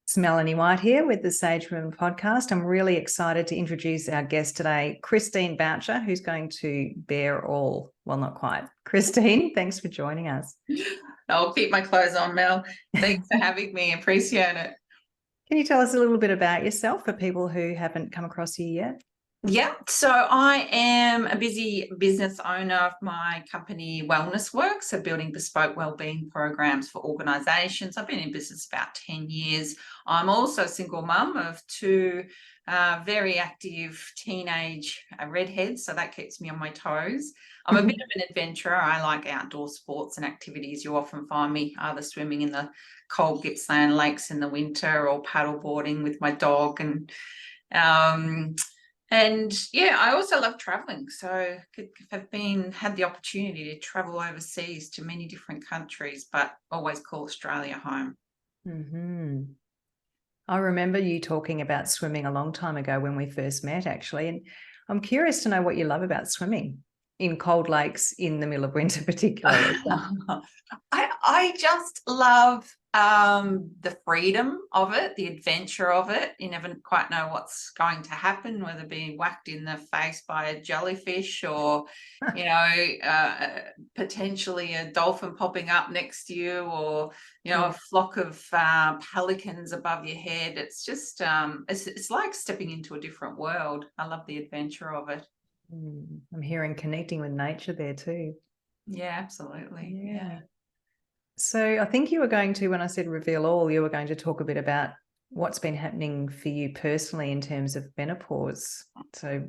It's Melanie White here with the Sage Women podcast. I'm really excited to introduce our guest today, Christine Boucher, who's going to bear all, well, not quite. Christine, thanks for joining us. I'll keep my clothes on, Mel. Thanks for having me. Appreciate it. Can you tell us a little bit about yourself for people who haven't come across you yet? Yeah, so I am a busy business owner of my company Wellness Work, so building bespoke wellbeing programs for organisations. I've been in business about 10 years. I'm also a single mum of two very active teenage redheads, so that keeps me on my toes. I'm a bit of an adventurer. I like outdoor sports and activities. You often find me either swimming in the cold Gippsland lakes in the winter or paddleboarding with my dog and yeah, I also love traveling. So have had the opportunity to travel overseas to many different countries, but always call Australia home. Mm-hmm. I remember you talking about swimming a long time ago when we first met, actually. And I'm curious to know what you love about swimming in cold lakes in the middle of winter, particularly. I just love the freedom of it, the adventure of it. You never quite know what's going to happen, whether being whacked in the face by a jellyfish or, potentially a dolphin popping up next to you or, a flock of pelicans above your head. It's just, it's like stepping into a different world. I love the adventure of it. I'm hearing connecting with nature there too. Yeah, absolutely. Yeah. So I think you were going to, when I said reveal all, you were going to talk a bit about what's been happening for you personally in terms of menopause. So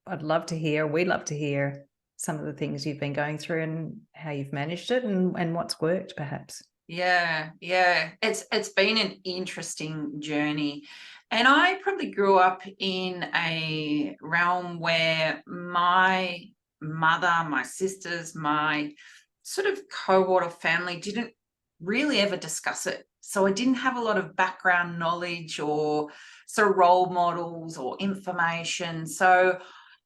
we'd love to hear some of the things you've been going through and how you've managed it and what's worked perhaps. Yeah. It's been an interesting journey. And I probably grew up in a realm where my mother, my sisters, my sort of cohort of family didn't really ever discuss it. So I didn't have a lot of background knowledge or sort of role models or information. So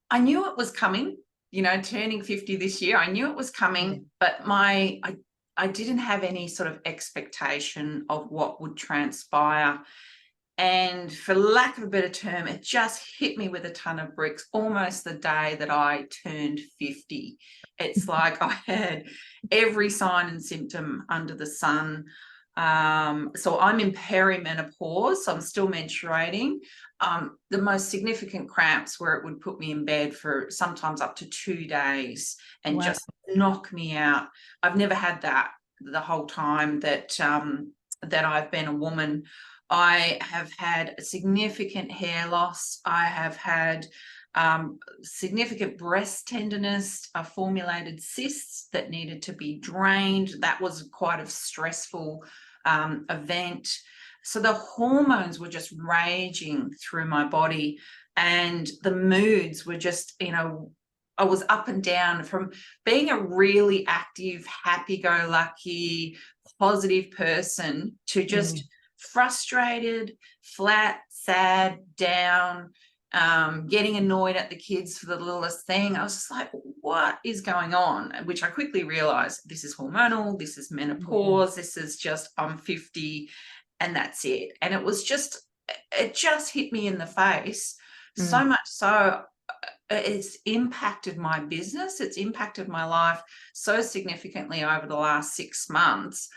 I knew it was coming, turning 50 this year. I knew it was coming, but I didn't have any sort of expectation of what would transpire. And for lack of a better term, it just hit me with a ton of bricks almost the day that I turned 50. It's like I had every sign and symptom under the sun. So I'm in perimenopause, so I'm still menstruating. The most significant cramps where it would put me in bed for sometimes up to 2 days and just knock me out. I've never had that the whole time that I've been a woman. I have had significant hair loss. I have had significant breast tenderness, formulated cysts that needed to be drained. That was quite a stressful event. So the hormones were just raging through my body and the moods were just, I was up and down from being a really active, happy-go-lucky, positive person to just frustrated, flat, sad, down, getting annoyed at the kids for the littlest thing. I was just like, what is going on? Which I quickly realized this is hormonal, this is menopause, this is just, I'm 50 and that's it. And it just hit me in the face, so much so it's impacted my business, it's impacted my life so significantly over the last 6 months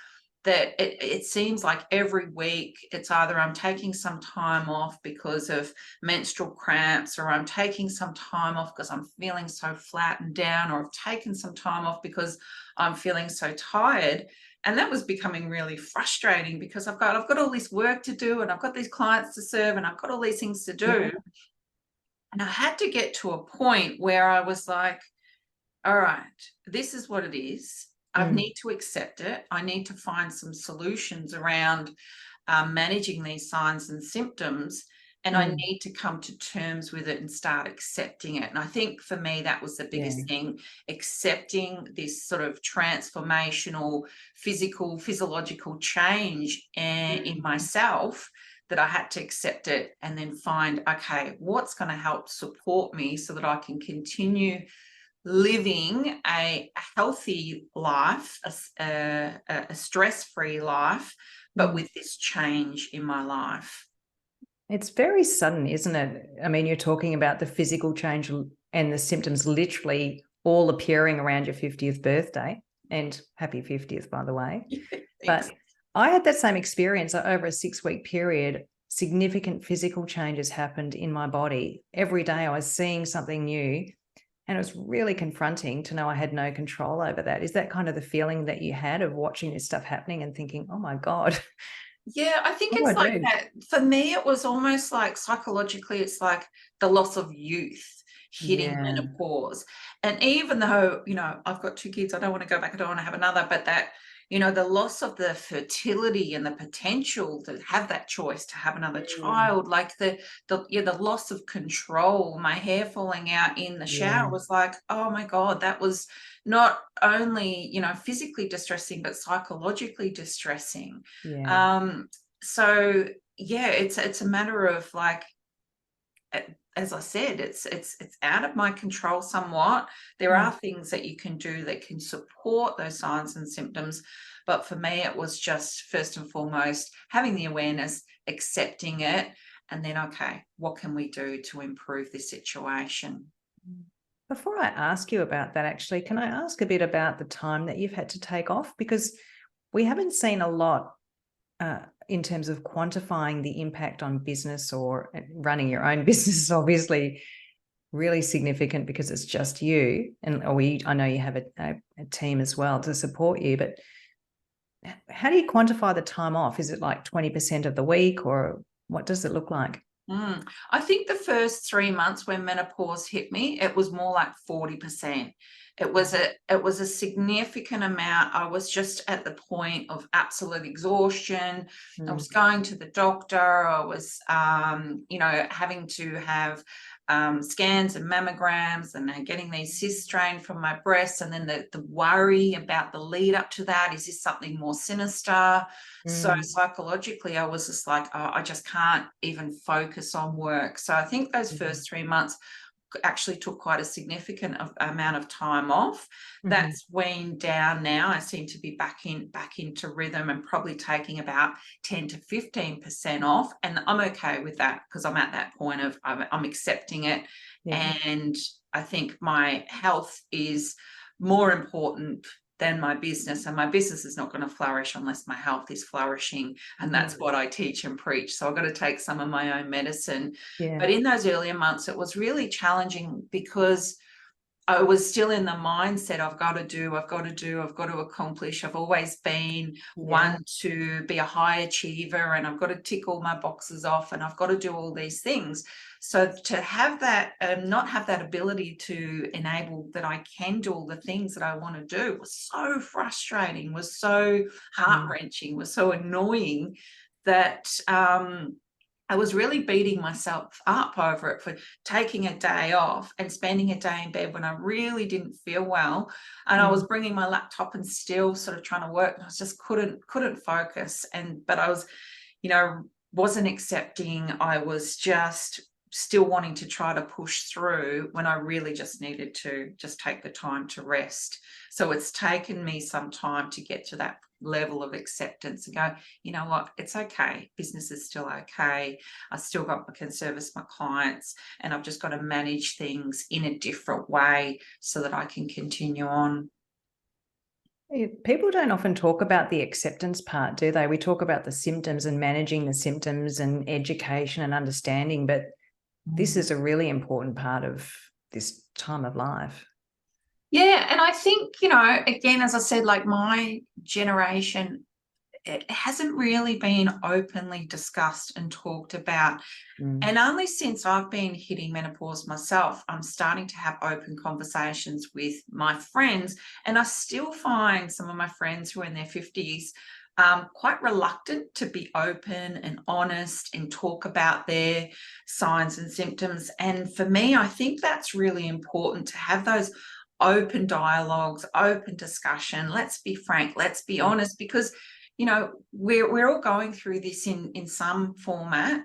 that it seems like every week it's either I'm taking some time off because of menstrual cramps, or I'm taking some time off because I'm feeling so flat and down, or I've taken some time off because I'm feeling so tired. And that was becoming really frustrating because I've got all this work to do and I've got these clients to serve and I've got all these things to do. And I had to get to a point where I was like, all right, this is what it is. I need to accept it. I need to find some solutions around managing these signs and symptoms. And I need to come to terms with it and start accepting it. And I think for me, that was the biggest thing, accepting this sort of transformational, physiological change in myself, that I had to accept it and then find, okay, what's going to help support me so that I can continue living a healthy life, a stress-free life, but with this change in my life. It's very sudden, isn't it? I mean, you're talking about the physical change and the symptoms literally all appearing around your 50th birthday. And happy 50th, by the way. But I had that same experience over a 6-week period. Significant physical changes happened in my body. Every day I was seeing something new, and it was really confronting to know I had no control over that. Is that kind of the feeling that you had of watching this stuff happening and thinking, oh my God, Yeah, I think what do it's I like do? that. For me, it was almost like psychologically, it's like the loss of youth hitting Yeah, menopause. And even though, I've got 2 kids, I don't want to go back, I don't want to have another, but that, the loss of the fertility and the potential to have that choice to have another child, like the loss of control, my hair falling out in the shower was like, oh my God, that was not only, physically distressing, but psychologically distressing. yeah, So yeah, it's a matter of like, as I said, it's out of my control somewhat. There are things that you can do that can support those signs and symptoms, but for me, it was just first and foremost having the awareness, accepting it, and then okay, what can we do to improve this situation? Before I ask you about that, actually, can I ask a bit about the time that you've had to take off? Because we haven't seen a lot in terms of quantifying the impact on business, or running your own business is obviously really significant because it's just you. And I know you have a team as well to support you, but how do you quantify the time off? Is it like 20% of the week, or what does it look like? I think the first 3 months when menopause hit me, it was more like 40%. It was a significant amount. I was just at the point of absolute exhaustion. I was going to the doctor. I was, having to have scans and mammograms, and then getting these cysts drained from my breasts, and then the worry about the lead up to that. Is this something more sinister? So psychologically, I was just like, oh, I just can't even focus on work. So I think those first 3 months actually took quite a significant amount of time off. That's weaned down now. I seem to be back into rhythm, and probably taking about 10 to 15% off. And I'm okay with that, because I'm at that point of I'm accepting it. And I think my health is more important than my business, and my business is not going to flourish unless my health is flourishing, and that's what I teach and preach. So I've got to take some of my own medicine. But in those earlier months, it was really challenging, because I was still in the mindset, I've got to accomplish. I've always been one to be a high achiever, and I've got to tick all my boxes off, and I've got to do all these things. So to have that, not have that ability to enable that I can do all the things that I want to do, was so frustrating, was so heart-wrenching, was so annoying, that I was really beating myself up over it, for taking a day off and spending a day in bed when I really didn't feel well. And I was bringing my laptop and still sort of trying to work, and I just couldn't focus. But I was, wasn't accepting. I was just still wanting to try to push through, when I really just needed to just take the time to rest. So it's taken me some time to get to that level of acceptance and go, you know what, it's okay. Business is still okay. I still can service my clients, and I've just got to manage things in a different way so that I can continue on. People don't often talk about the acceptance part, do they? We talk about the symptoms and managing the symptoms and education and understanding, but this is a really important part of this time of life. Yeah, and I think, again, as I said, like my generation, it hasn't really been openly discussed and talked about. And only since I've been hitting menopause myself, I'm starting to have open conversations with my friends. And I still find some of my friends who are in their 50s quite reluctant to be open and honest and talk about their signs and symptoms. And for me, I think that's really important, to have those open dialogues, open discussion. Let's be frank, let's be honest, because we're all going through this in some format.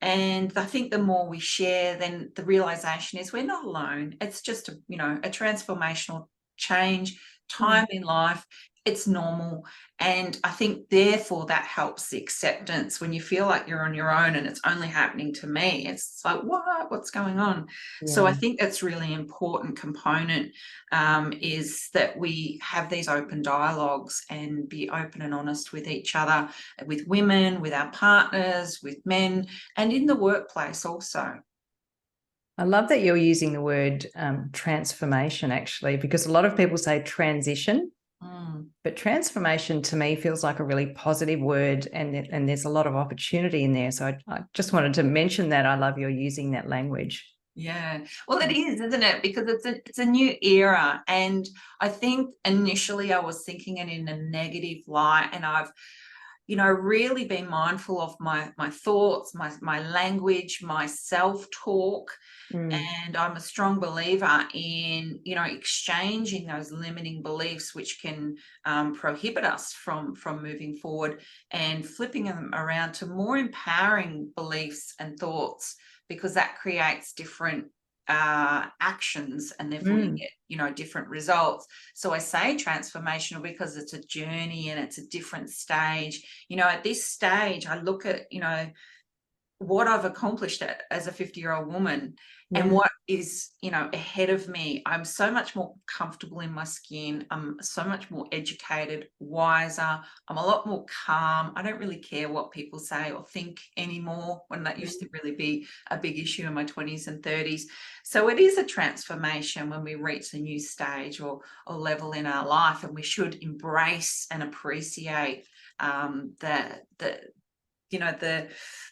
And I think the more we share, then the realization is we're not alone. It's just a transformational change, Mm. time in life. It's normal. And I think therefore that helps the acceptance when you feel like you're on your own and it's only happening to me. It's like, what's going on? So I Yeah. think that's really important component, is that we have these open dialogues and be open and honest with each other, with women, with our partners, with men, and in the workplace also. I love that you're using the word transformation, actually, because a lot of people say transition, but transformation to me feels like a really positive word, and there's a lot of opportunity in there. So I just wanted to mention that. I love your using that language. Yeah, well, it is, isn't it? Because it's a new era, and I think initially I was thinking it in a negative light, and I've really been mindful of my thoughts, my language, my self-talk. Mm. And I'm a strong believer in, exchanging those limiting beliefs, which can prohibit us from moving forward, and flipping them around to more empowering beliefs and thoughts, because that creates different actions, and therefore you Mm. get, different results. So I say transformational because it's a journey and it's a different stage. At this stage, I look at, what I've accomplished as a 50-year-old woman, and Yeah. what is, ahead of me. I'm so much more comfortable in my skin. I'm so much more educated, wiser. I'm a lot more calm. I don't really care what people say or think anymore, when that used to really be a big issue in my 20s and 30s. So it is a transformation when we reach a new stage or level in our life, and we should embrace and appreciate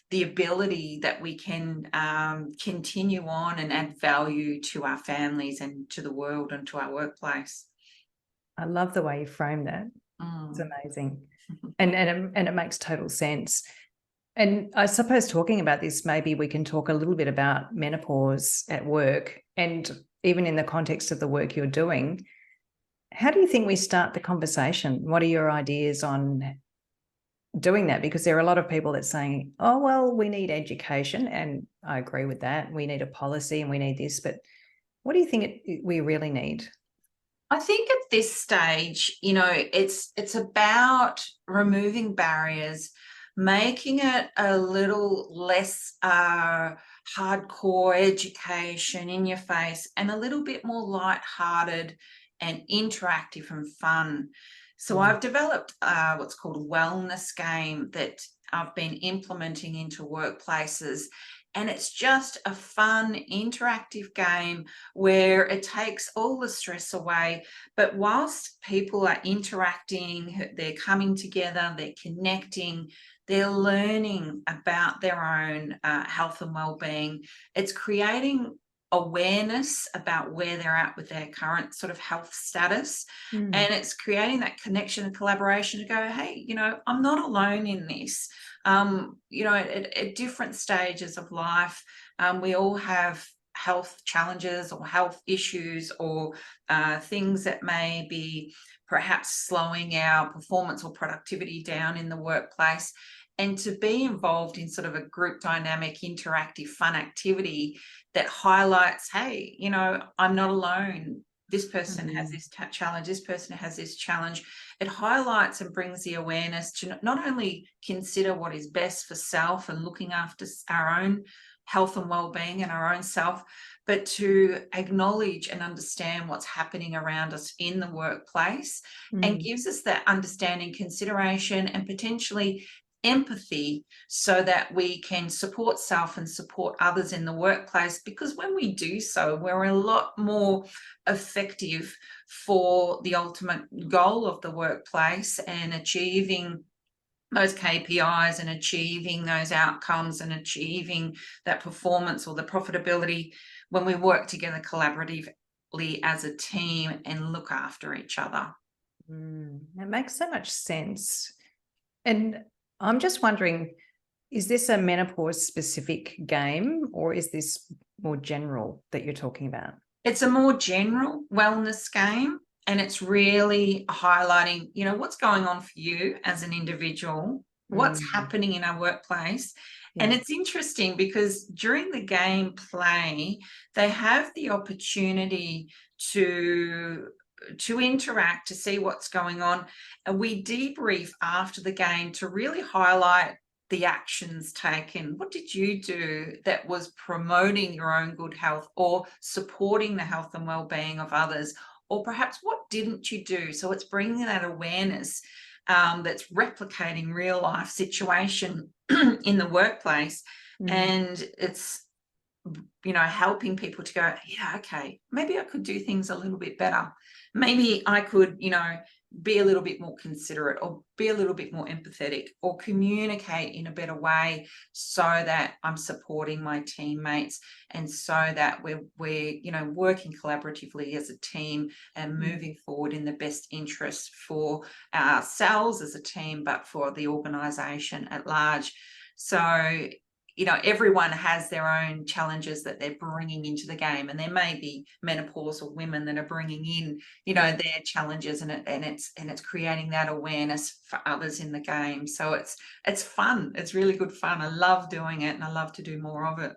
the ability that we can continue on and add value to our families and to the world and to our workplace. I love the way you frame that. It's Mm. amazing. And it makes total sense. And I suppose talking about this, maybe we can talk a little bit about menopause at work, and even in the context of the work you're doing. How do you think we start the conversation? What are your ideas on doing that? Because there are a lot of people that saying, oh, well, we need education. And I agree with that. We need a policy and we need this. But what do you think we really need? I think at this stage, it's about removing barriers, making it a little less hardcore education in your face, and a little bit more light-hearted and interactive and fun. So Mm. I've developed what's called a wellness game that I've been implementing into workplaces. And it's just a fun, interactive game where it takes all the stress away. But whilst people are interacting, they're coming together, they're connecting, they're learning about their own health and well-being. It's creating awareness about where they're at with their current sort of health status, Mm. and it's creating that connection and collaboration to go, hey, I'm not alone in this. At different stages of life, we all have health challenges or health issues, or things that may be perhaps slowing our performance or productivity down in the workplace. And to be involved in sort of a group dynamic, interactive, fun activity that highlights, hey, I'm not alone. This person has this challenge, this person has this challenge. It highlights and brings the awareness to not only consider what is best for self and looking after our own health and well-being and our own self, but to acknowledge and understand what's happening around us in the workplace, and Mm. gives us that understanding, consideration, and potentially empathy, so that we can support self and support others in the workplace. Because when we do so, we're a lot more effective for the ultimate goal of the workplace, and achieving those KPIs and achieving those outcomes and achieving that performance or the profitability, when we work together collaboratively as a team and look after each other. That makes so much sense. And I'm just wondering, is this a menopause specific game, or is this more general that you're talking about? It's a more general wellness game, and it's really highlighting, what's going on for you as an individual. what's happening in our workplace. And it's interesting because during the game play, they have the opportunity to interact, to see what's going on. And we debrief after the game to really highlight the actions taken. What did you do that was promoting your own good health or supporting the health and well-being of others? Or perhaps what didn't you do? So it's bringing that awareness that's replicating real life situation in the workplace. And it's, helping people to go, yeah, okay, maybe I could do things a little bit better. Maybe I could, be a little bit more considerate or be a little bit more empathetic or communicate in a better way so that I'm supporting my teammates and so that we're working collaboratively as a team and moving forward in the best interest for ourselves as a team, but for the organisation at large. So everyone has their own challenges that they're bringing into the game, and there may be menopausal women that are bringing in, their challenges, and it's creating that awareness for others in the game. So it's fun. It's really good fun. I love doing it, and I love to do more of it.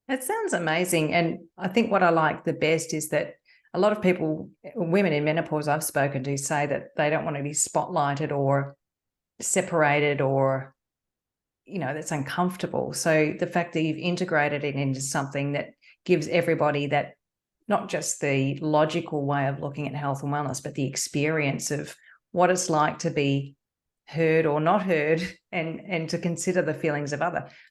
It sounds amazing. And I think what I like the best is that a lot of people, women in menopause I've spoken to, say that they don't want to be spotlighted or separated or that's uncomfortable. So the fact that you've integrated it into something that gives everybody that, not just the logical way of looking at health and wellness, but the experience of what it's like to be heard or not heard, and to consider the feelings of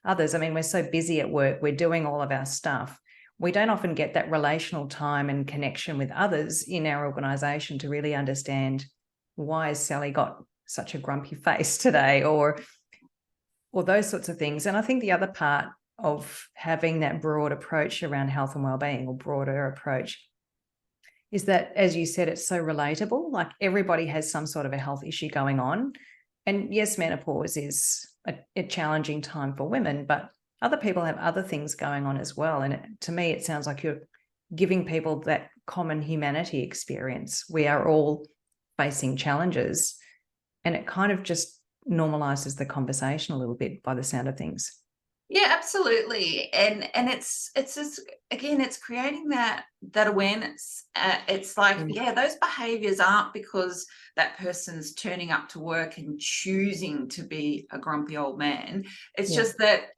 others. I mean, we're so busy at work, we're doing all of our stuff. We don't often get that relational time and connection with others in our organisation to really understand, why has Sally got such a grumpy face today, or those sorts of things. And I think the other part of having that broad approach around health and wellbeing, or broader approach, is that, as you said, it's so relatable. Like, everybody has some sort of a health issue going on. And yes, menopause is a challenging time for women, but other people have other things going on as well. And to me, it sounds like you're giving people that common humanity experience. We are all facing challenges, and it kind of just normalizes the conversation a little bit by the sound of things. Yeah, absolutely. And it's just, again, it's creating that awareness. It's like, those behaviors aren't because that person's turning up to work and choosing to be a grumpy old man. It's just that,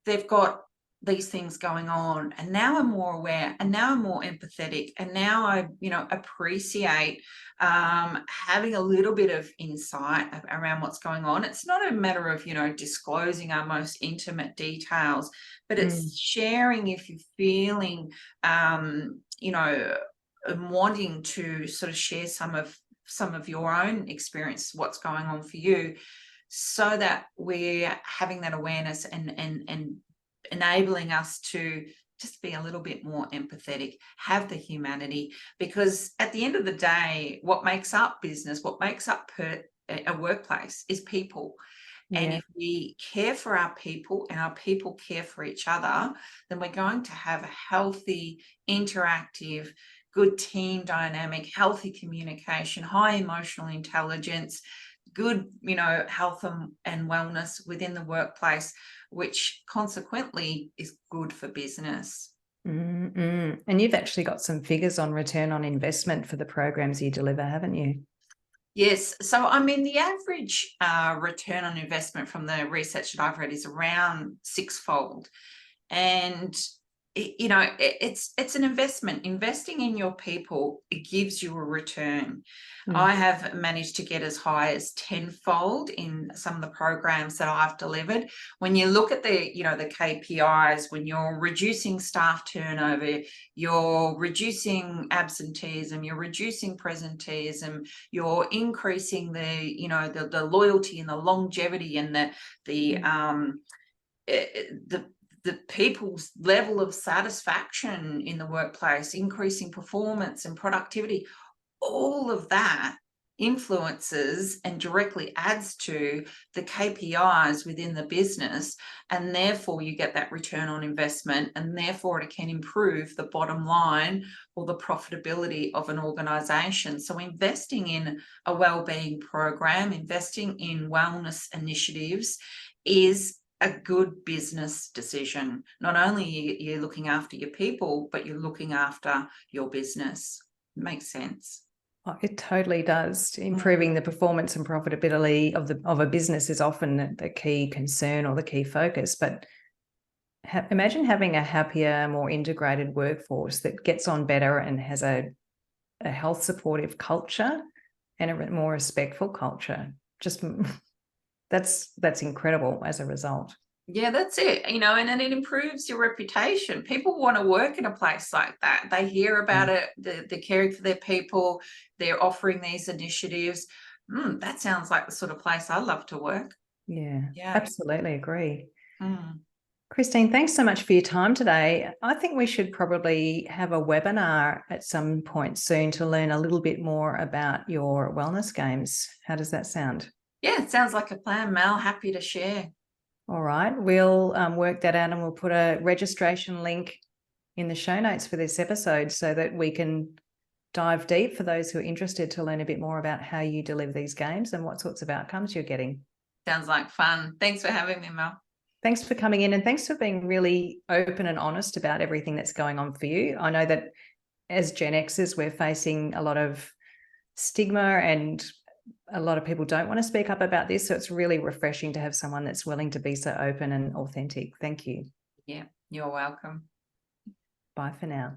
they've got these things going on, and now I'm more aware, and now I'm more empathetic, and now I appreciate having a little bit of insight around what's going on. It's not a matter of disclosing our most intimate details, but it's sharing if you're feeling wanting to sort of share some of your own experience, what's going on for you, so that we're having that awareness and enabling us to just be a little bit more empathetic, have the humanity, because at the end of the day, what makes up business, what makes up a workplace is people. And if we care for our people and our people care for each other, then we're going to have a healthy, interactive, good team dynamic, healthy communication, high emotional intelligence, good, health and wellness within the workplace, which consequently is good for business. And you've actually got some figures on return on investment for the programs you deliver, haven't you? Yes. So, I mean, the average return on investment from the research that I've read is around sixfold. And it's an investment. Investing in your people, it gives you a return. I have managed to get as high as tenfold in some of the programs that I've delivered. When you look at the KPIs, when you're reducing staff turnover, you're reducing absenteeism, you're reducing presenteeism, you're increasing the loyalty and the longevity and the people's level of satisfaction in the workplace, increasing performance and productivity, all of that influences and directly adds to the KPIs within the business, and therefore you get that return on investment, and therefore it can improve the bottom line or the profitability of an organization. So investing in a wellbeing program, investing in wellness initiatives is a good business decision. Not only are you looking after your people, but you're looking after your business. Makes sense. Oh, it totally does. Improving the performance and profitability of a business is often the key concern or the key focus. But imagine having a happier, more integrated workforce that gets on better and has a health supportive culture and a more respectful culture. Just that's incredible as a result. Yeah, that's it. And it improves your reputation. People want to work in a place like that. They hear about it, they're caring for their people, they're offering these initiatives. That sounds like the sort of place I love to work. Yeah, absolutely agree. Mm. Christine, thanks so much for your time today. I think we should probably have a webinar at some point soon to learn a little bit more about your wellness games. How does that sound? Yeah, it sounds like a plan, Mel. Happy to share. All right, we'll work that out, and we'll put a registration link in the show notes for this episode so that we can dive deep for those who are interested to learn a bit more about how you deliver these games and what sorts of outcomes you're getting. Sounds like fun. Thanks for having me, Mel. Thanks for coming in, and thanks for being really open and honest about everything that's going on for you. I know that as Gen Xers, we're facing a lot of stigma, and a lot of people don't want to speak up about this. So it's really refreshing to have someone that's willing to be so open and authentic. Thank you. Yeah, you're welcome. Bye for now.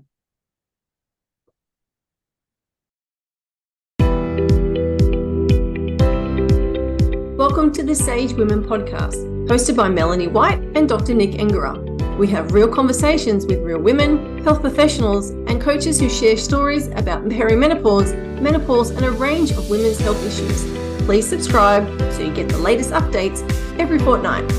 Welcome to the Sage Women podcast, hosted by Melanie White and Dr. Nick Engera. We have real conversations with real women, health professionals, and coaches who share stories about perimenopause, menopause, and a range of women's health issues. Please subscribe so you get the latest updates every fortnight.